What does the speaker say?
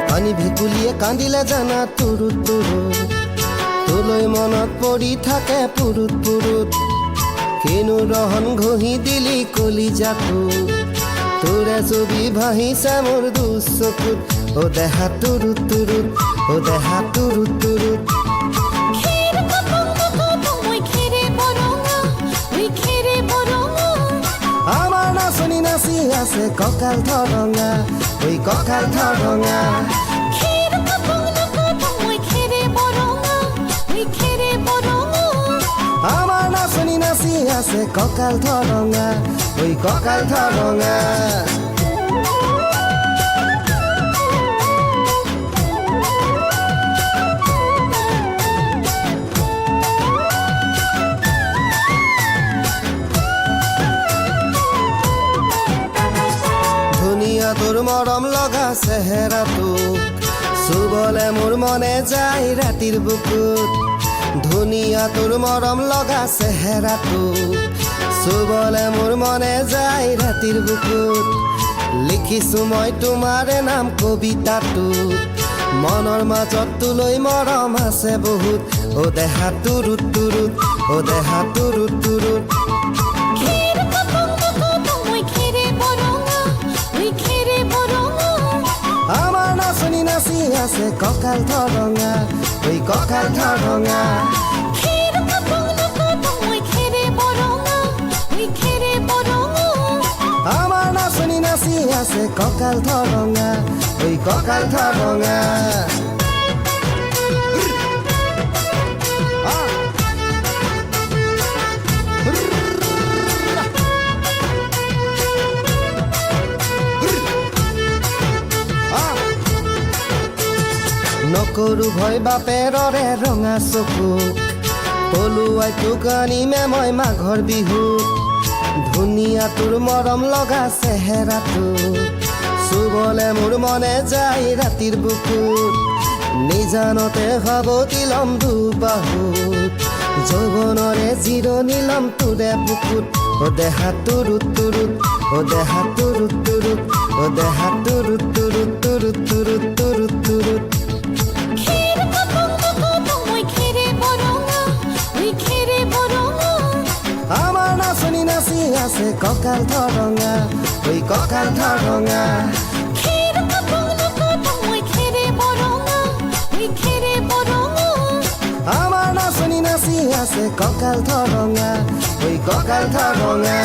পানী ভেকুলিয়ে কান্দিলে জানা তুৰুত তুৰুত তোলৈ মনত পৰি থাকে পুৰুত পুৰুত কিনো ৰহন ঘঁহি দিলি কলিজাটো তোৰে ছবি ভাহিছে মোৰ দুচকুত ও দেহা তুৰুত তুৰুত ও দেহা তুৰুত তুৰুত আমাৰ নাচনি নাচি আছে কঁকাল ধৰঙা ঐ কঁকাল ধৰঙা আমার নাচনি নাচি আছে কঁকাল ধৰঙা ঐ কঁকাল ধৰঙা ধুনীয়া তোৰ মৰম লগা চেহেৰাটো চুবলে মোৰ মনে যায় ৰাতিৰ বুকুত ধুনীয়া তোৰ মৰম লগা চেহেৰাটো চুবলে মোৰ মনে যায় ৰাতিৰ বুকুত লিখিছো মই তোমাৰে নাম কবিতাটোত মনৰ মাজত তোলৈ মৰম আছে বহুত ও দেহা তুৰুত তুৰুত ও দেহা তুৰুত তুৰুত আমাৰ নাচনি নাচি আছে কঁকাল ধৰঙা ঐ কঁকাল ধৰঙা আমাৰ নাচনি নাচি আছে কঁকাল ধৰঙা ঐ কঁকাল ধৰঙা নকৰো ভয় বাপেৰৰে ৰঙা চকুক পলুৱাই তোক আনিমে মই মাঘৰ বিহুত ধুনীয়া তোৰ মৰম লগা চেহেৰাটো চুবলে মোৰ মনে যায় ৰাতিৰ বুকুত নিজানতে সাৱটি লম দুবাহুত যৌৱনৰে জিৰণি লম তোৰে বুকুত ও দেহা তুৰুত তুৰুত ও দেহা তুৰুত তুৰুত ও দেহা তুৰুত তুৰুত তুৰুত তুৰুত তুৰুত তুৰুত আমাৰ নাচনি নাচি আছে কঁকাল ধৰঙা ঐ কঁকাল ধৰঙা আমাৰ নাচনি নাচি আছে কঁকাল ধৰঙা ঐ কঁকাল ধৰঙা